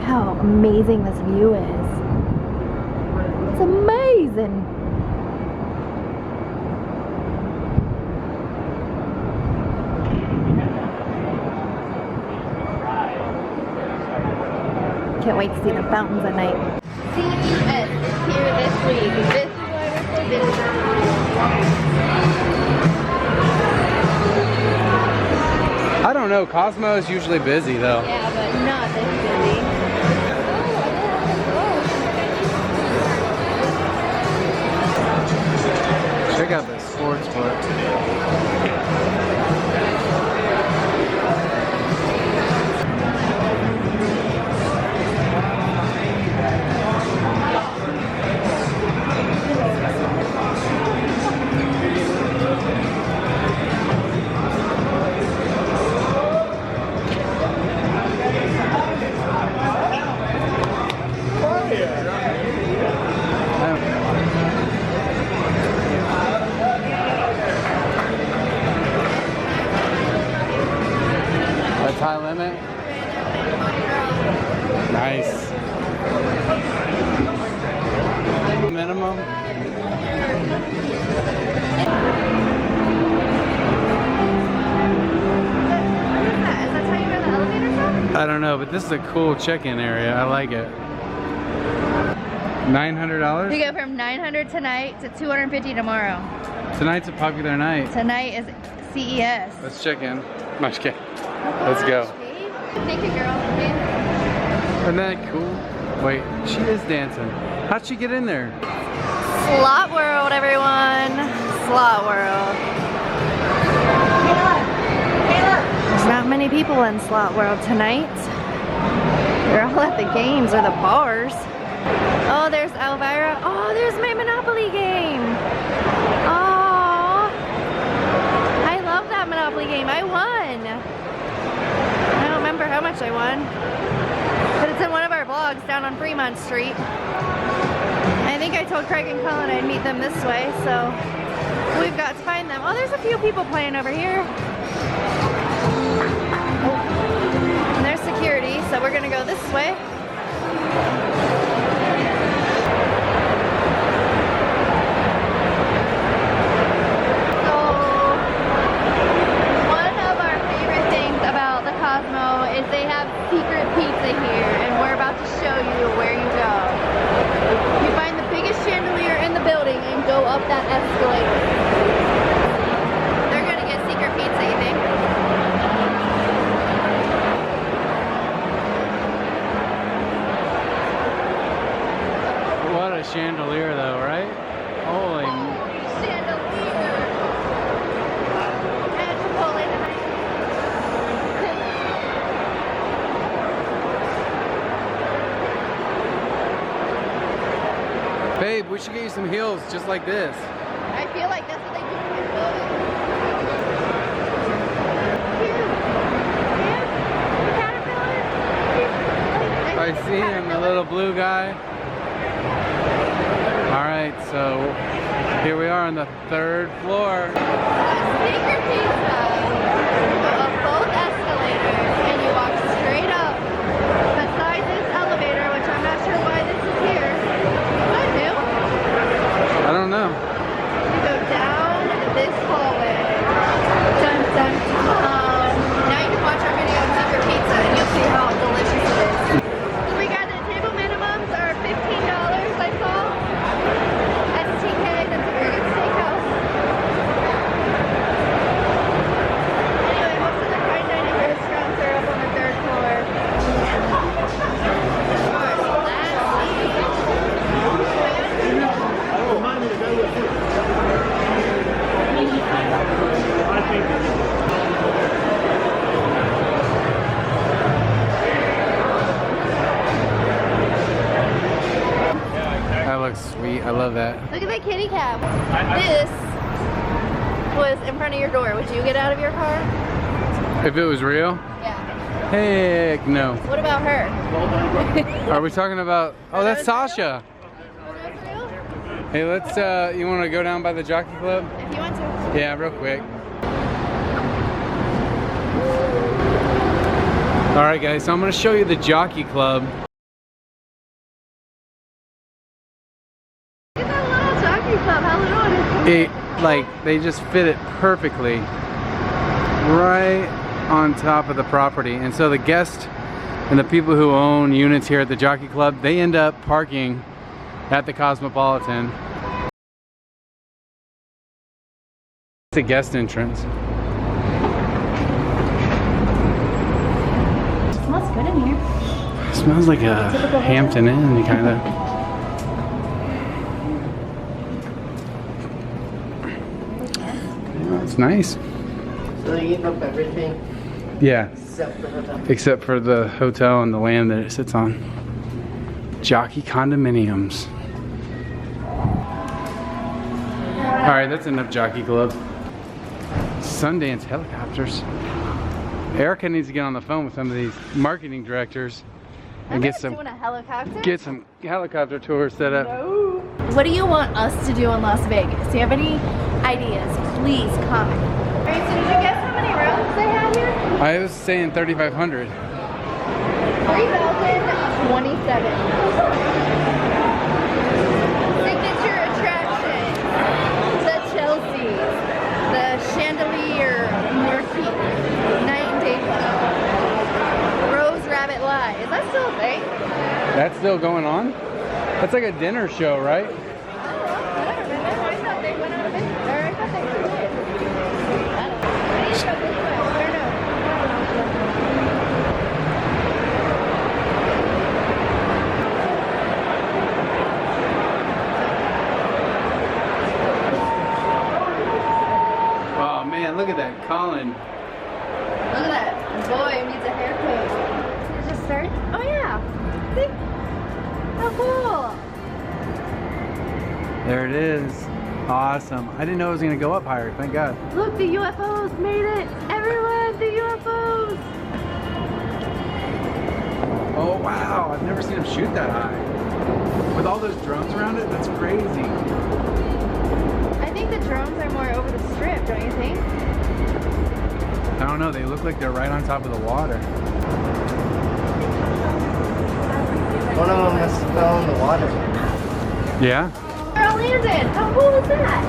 how amazing this view is. It's amazing. Can't wait to see the fountains at night. CES is here this week. This is why we're so busy. I don't know, Cosmo is usually busy though. Yeah, but not this busy. Check out the sports book. That's high limit. Nice. Minimum. I don't know, but this is a cool check-in area. I like it. $900? We go from $900 tonight to $250 tomorrow. Tonight's a popular night. Tonight is CES. Let's check in. No, just kidding. Let's go. Thank you, girl. Isn't that cool? Wait, she is dancing. How'd she get in there? Slot World, everyone. Slot World. There's not many people in Slot World tonight. They're all at the games or the bars. Oh, there's Elvira. Oh, there's my Monopoly game. Oh, I love that Monopoly game. I won. I don't remember how much I won, but it's in one of our vlogs down on Fremont Street. I think I told Craig and Colin I'd meet them this way, so we've got to find them. Oh, there's a few people playing over here. And there's security, so we're gonna go this way. Cosmo is they have secret pizza here, and we're about to show you where you go. You find the biggest chandelier in the building and go up that escalator. They're gonna get secret pizza, you think? What a chandelier though, right? Holy chandelier! And Chipotle tonight. Babe, we should get you some heels just like this. I feel like that's what they do in this building. I see him, the little blue guy. Alright, so here we are on the 3rd floor. Secret pizza. You go up both escalators and you walk straight up. Besides this elevator, which I'm not sure why this is here. I don't know. You go down this hallway. Dun, dun, dun. Now you can watch our video on secret pizza and you'll see how delicious it is. We got the table minimums are $15, I saw. STK, that's a very good steakhouse. Anyway, most of the fine dining restaurants are up on the 3rd floor. That looks sweet. I love that. Look at that kitty cat. This was in front of your door. Would you get out of your car? If it was real? Yeah. Heck no. What about her? Are we talking about... Oh, that's Sasha. Hey, let's, you want to go down by the Jockey Club? If you want to. Yeah, real quick. Alright guys, so I'm going to show you the Jockey Club. they just fit it perfectly right on top of the property. And so the guests and the people who own units here at the Jockey Club, they end up parking at the Cosmopolitan. It's a guest entrance. It smells good in here. It smells like a Hampton Inn, kind of. Well, it's nice. So they give up everything Yeah, except for the hotel. except for the hotel and the land that it sits on. Jockey condominiums. All right, that's enough Jockey Club. Sundance helicopters. Erica needs to get on the phone with some of these marketing directors and get some helicopter tours set up. No. What do you want us to do in Las Vegas? Do you have any ideas? Please comment. All right, so did you guess how many rooms they had here? I was saying 3,500. 3,027. Signature attraction. The Chelsea. The Chandelier Marquee. Night and Day Club. Rose Rabbit Live. Is that still a thing? That's still going on? That's like a dinner show, right? I thought they went out of business. Or I thought they did. I don't know. I need to go this way. I don't know. Oh man, look at that, Colin. Look at that. Boy needs a haircut. Did it just start? Oh yeah. See? How cool. There it is. Awesome. I didn't know it was gonna go up higher, thank God. Look, the UFOs made it. Everyone, the UFOs. Oh wow, I've never seen them shoot that high. With all those drones around it, that's crazy. I think the drones are more over the strip, don't you think? I don't know, they look like they're right on top of the water. One of them must have fell in the water. Yeah? They're all landed. How cool is that?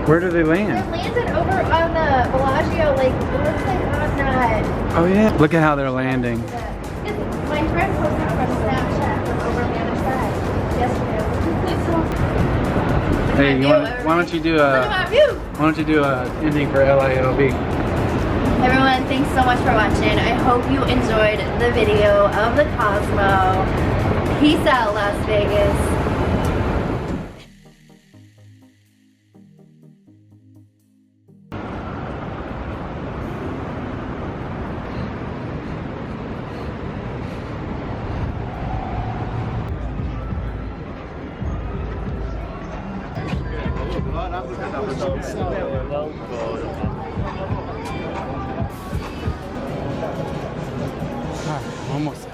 Where do they They're land? landed over on the Bellagio, like, it looks like on that. Oh yeah. Look at how they're landing. My friend posted from Snapchat from over on the other side yesterday. Hey, why don't you do Look at my view. why don't you do a ending for LILB? Everyone, thanks so much for watching. I hope you enjoyed the video of the Cosmo. Peace out, Las Vegas. Almost.